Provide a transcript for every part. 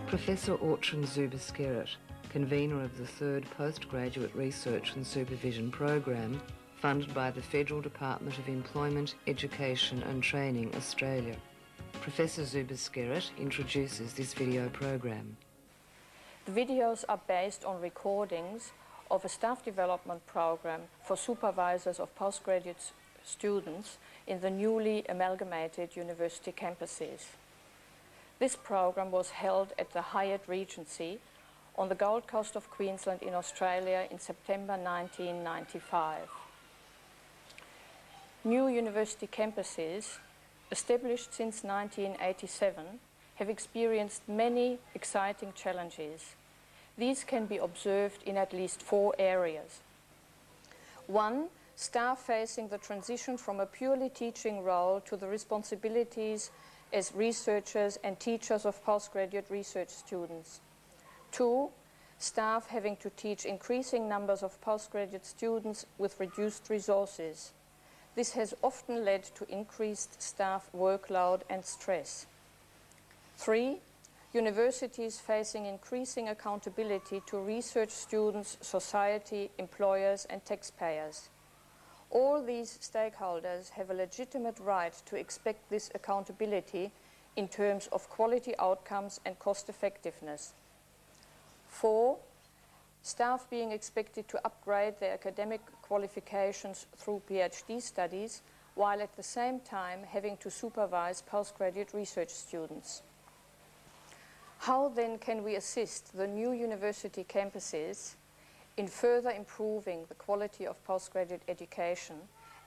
Professor Zuber-Skerritt, convener of the third Postgraduate Research and Supervision program, funded by the Federal Department of Employment, Education and Training, Australia. Professor Zuber-Skerritt introduces this video program. The videos are based on recordings of a staff development program for supervisors of postgraduate students in the newly amalgamated university campuses. This program was held at the Hyatt Regency on the Gold Coast of Queensland in Australia in September 1995. New university campuses, established since 1987, have experienced many exciting challenges. These can be observed in at least 4 areas. 1. Staff facing the transition from a purely teaching role to the responsibilities as researchers and teachers of postgraduate research students. 2. Staff having to teach increasing numbers of postgraduate students with reduced resources. This has often led to increased staff workload and stress. 3. Universities facing increasing accountability to research students, society, employers and taxpayers. All these stakeholders have a legitimate right to expect this accountability in terms of quality outcomes and cost effectiveness. 4. Staff being expected to upgrade their academic qualifications through PhD studies, while at the same time having to supervise postgraduate research students. How then can we assist the new university campuses in further improving the quality of postgraduate education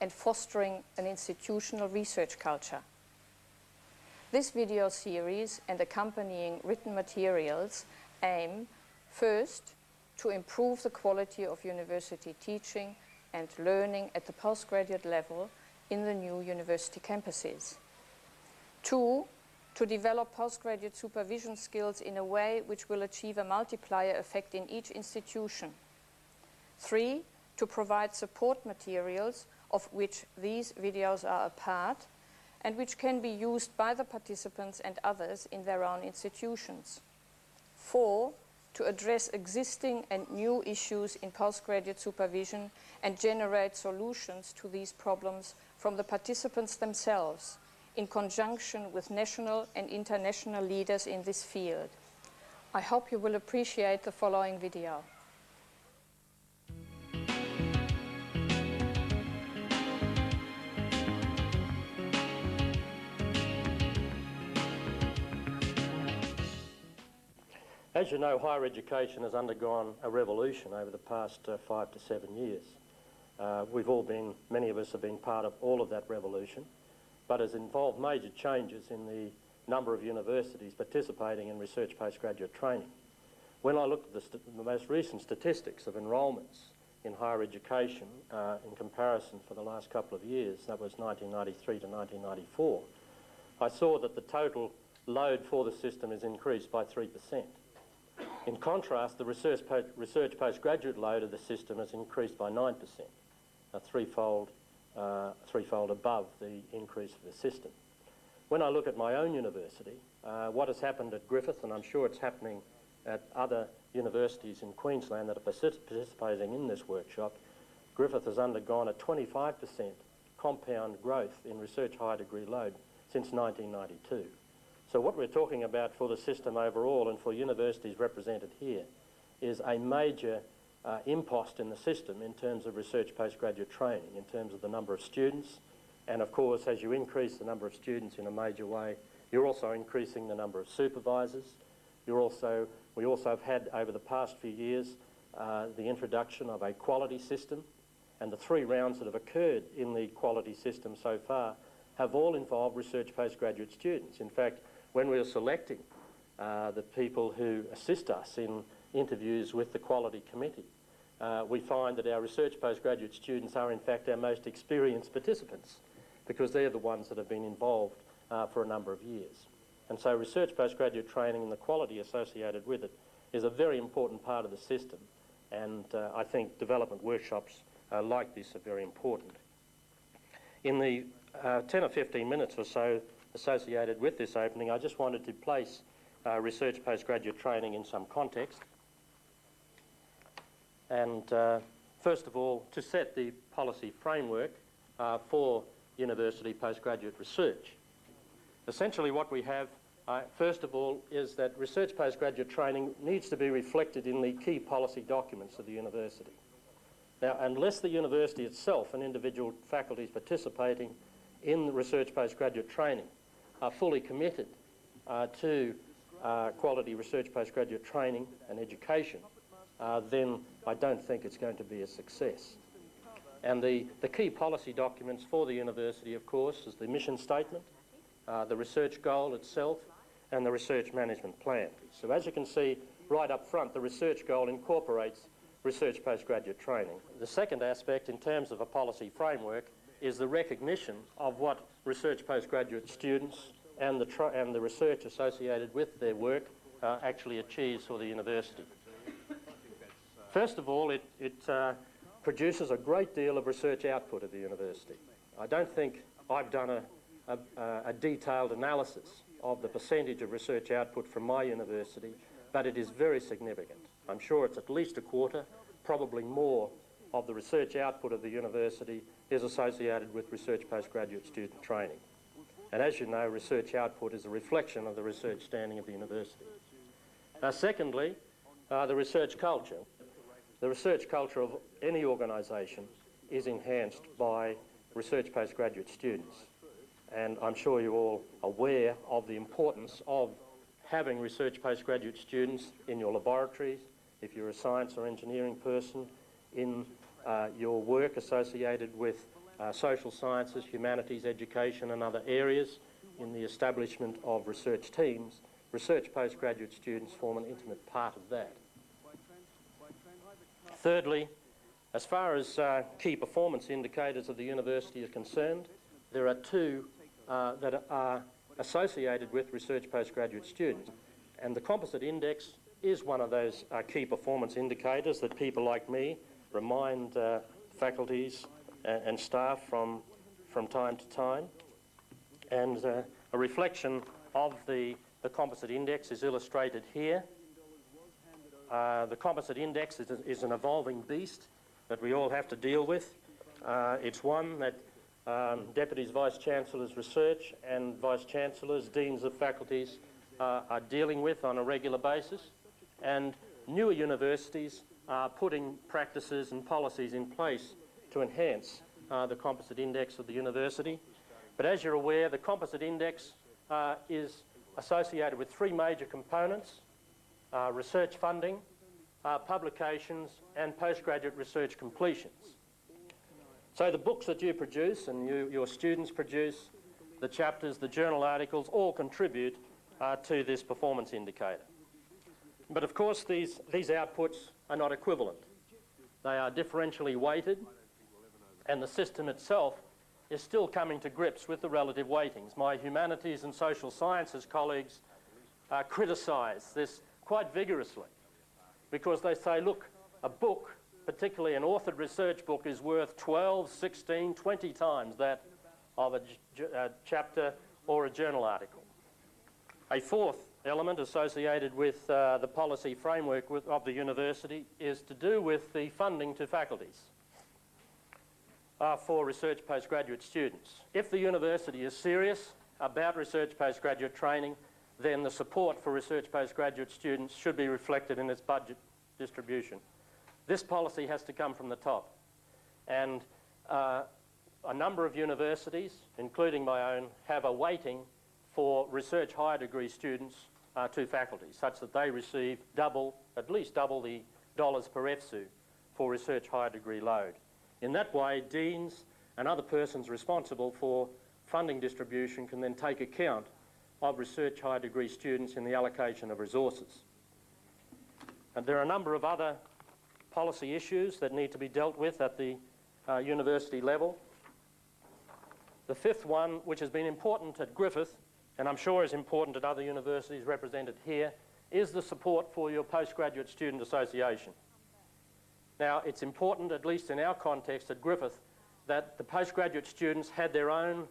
and fostering an institutional research culture? This video series and accompanying written materials aim, first, to improve the quality of university teaching and learning at the postgraduate level in the new university campuses. 2. To develop postgraduate supervision skills in a way which will achieve a multiplier effect in each institution. 3. To provide support materials, of which these videos are a part, and which can be used by the participants and others in their own institutions. 4. To address existing and new issues in postgraduate supervision and generate solutions to these problems from the participants themselves, in conjunction with national and international leaders in this field. I hope you will appreciate the following video. As you know, higher education has undergone a revolution over the past 5 to 7 years. Many of us have been part of all of that revolution, but has involved major changes in the number of universities participating in research postgraduate training. When I looked at the most recent statistics of enrolments in higher education in comparison for the last couple of years, that was 1993 to 1994, I saw that the total load for the system has increased by 3%. In contrast, the research postgraduate load of the system has increased by 9%, threefold above the increase of the system. When I look at my own university, what has happened at Griffith, and I'm sure it's happening at other universities in Queensland that are participating in this workshop, Griffith has undergone a 25% compound growth in research higher degree load since 1992. So what we're talking about for the system overall and for universities represented here is a major impost in the system in terms of research postgraduate training, in terms of the number of students, and of course as you increase the number of students in a major way, you're also increasing the number of supervisors. We also have had over the past few years the introduction of a quality system, and the 3 rounds that have occurred in the quality system so far have all involved research postgraduate students. In fact, when we are selecting the people who assist us in interviews with the quality committee, we find that our research postgraduate students are in fact our most experienced participants, because they're the ones that have been involved for a number of years. And so research postgraduate training and the quality associated with it is a very important part of the system, and I think development workshops like this are very important. In the 10 or 15 minutes or so associated with this opening, I just wanted to place research postgraduate training in some context. And first of all, to set the policy framework for university postgraduate research. Essentially what we have, first of all, is that research postgraduate training needs to be reflected in the key policy documents of the university. Now, unless the university itself and individual faculties participating in research postgraduate training are fully committed to quality research postgraduate training and education, then I don't think it's going to be a success. And the key policy documents for the university, of course, is the mission statement, the research goal itself, and the research management plan. So as you can see right up front, the research goal incorporates research postgraduate training. The second aspect in terms of a policy framework is the recognition of what research postgraduate students and the research associated with their work actually achieves for the university. First of all, it produces a great deal of research output at the university. I don't think I've done a detailed analysis of the percentage of research output from my university, but it is very significant. I'm sure it's at least a quarter, probably more, of the research output of the university is associated with research postgraduate student training. And as you know, research output is a reflection of the research standing of the university. Secondly, the research culture. The research culture of any organisation is enhanced by research postgraduate students. And I'm sure you're all aware of the importance of having research postgraduate students in your laboratories, if you're a science or engineering person, in your work associated with social sciences, humanities, education and other areas, in the establishment of research teams. Research postgraduate students form an intimate part of that. Thirdly, as far as key performance indicators of the university are concerned, there are two that are associated with research postgraduate students. And the composite index is one of those key performance indicators that people like me remind faculties and staff from time to time. And a reflection of the composite index is illustrated here. The composite index is an evolving beast that we all have to deal with. It's one that deputies, vice-chancellors, research and vice-chancellors, deans of faculties are dealing with on a regular basis. And newer universities are putting practices and policies in place to enhance the composite index of the university. But as you're aware, the composite index is associated with three major components: research funding, publications and postgraduate research completions. So the books that you produce and your students produce, the chapters, the journal articles, all contribute to this performance indicator. But of course these outputs are not equivalent. They are differentially weighted, and the system itself is still coming to grips with the relative weightings. My humanities and social sciences colleagues criticise this quite vigorously, because they say, look, a book, particularly an authored research book, is worth 12, 16, 20 times that of a chapter or a journal article. A fourth element associated with the policy framework of the university is to do with the funding to faculties for research postgraduate students. If the university is serious about research postgraduate training, then the support for research postgraduate students should be reflected in its budget distribution. This policy has to come from the top. And a number of universities, including my own, have a weighting for research higher degree students to faculty, such that they receive at least double the dollars per FSU for research higher degree load. In that way, deans and other persons responsible for funding distribution can then take account of research higher degree students in the allocation of resources. And there are a number of other policy issues that need to be dealt with at the university level. The fifth one, which has been important at Griffith, and I'm sure is important at other universities represented here, is the support for your postgraduate student association. Now, it's important, at least in our context at Griffith, that the postgraduate students had their own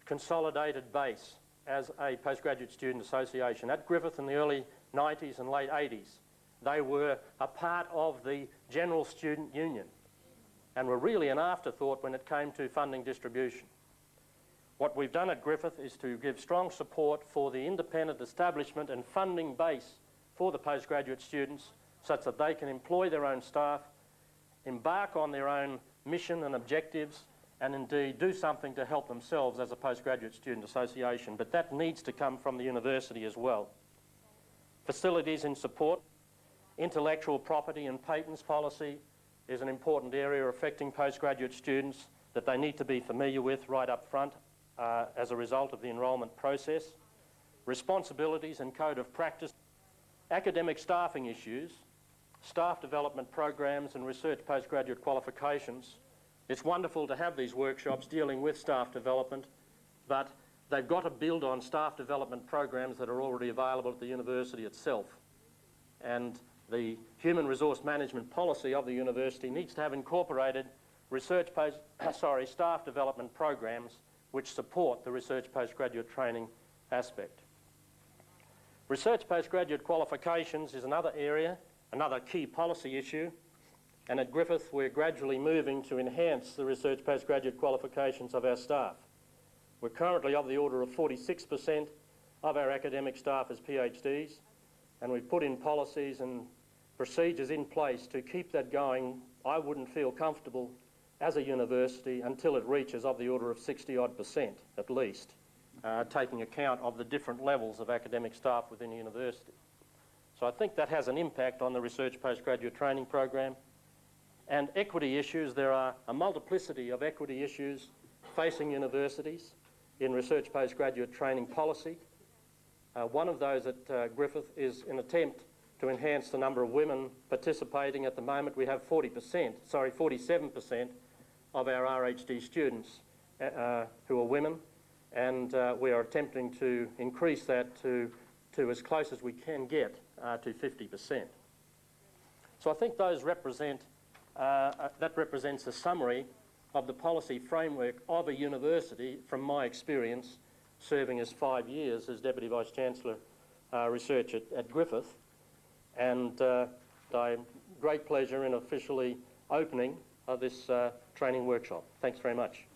consolidated base as a postgraduate student association. At Griffith in the early 90s and late 80s, they were a part of the General Student Union and were really an afterthought when it came to funding distribution. What we've done at Griffith is to give strong support for the independent establishment and funding base for the postgraduate students such that they can employ their own staff, embark on their own mission and objectives, and indeed do something to help themselves as a postgraduate student association. But that needs to come from the university as well. Facilities in support, intellectual property and patents policy is an important area affecting postgraduate students that they need to be familiar with right up front as a result of the enrolment process. Responsibilities and code of practice, academic staffing issues, staff development programs and research postgraduate qualifications. It's wonderful to have these workshops dealing with staff development, but they've got to build on staff development programs that are already available at the university itself. And the human resource management policy of the university needs to have incorporated staff development programs which support the research postgraduate training aspect. Research postgraduate qualifications is another area, another key policy issue, and at Griffith we're gradually moving to enhance the research postgraduate qualifications of our staff. We're currently of the order of 46% of our academic staff as PhDs, and we've put in policies and procedures in place to keep that going. I wouldn't feel comfortable as a university until it reaches of the order of 60-odd% at least, taking account of the different levels of academic staff within the university. So I think that has an impact on the research postgraduate training program. And equity issues, there are a multiplicity of equity issues facing universities in research postgraduate training policy. One of those at Griffith is an attempt to enhance the number of women participating. At the moment we have 47% of our RHD students who are women, and we are attempting to increase that to as close as we can get to 50%. So I think those represent, that represents a summary of the policy framework of a university from my experience serving as 5 years as Deputy Vice-Chancellor Research at Griffith. And I great pleasure in officially opening this training workshop. Thanks very much.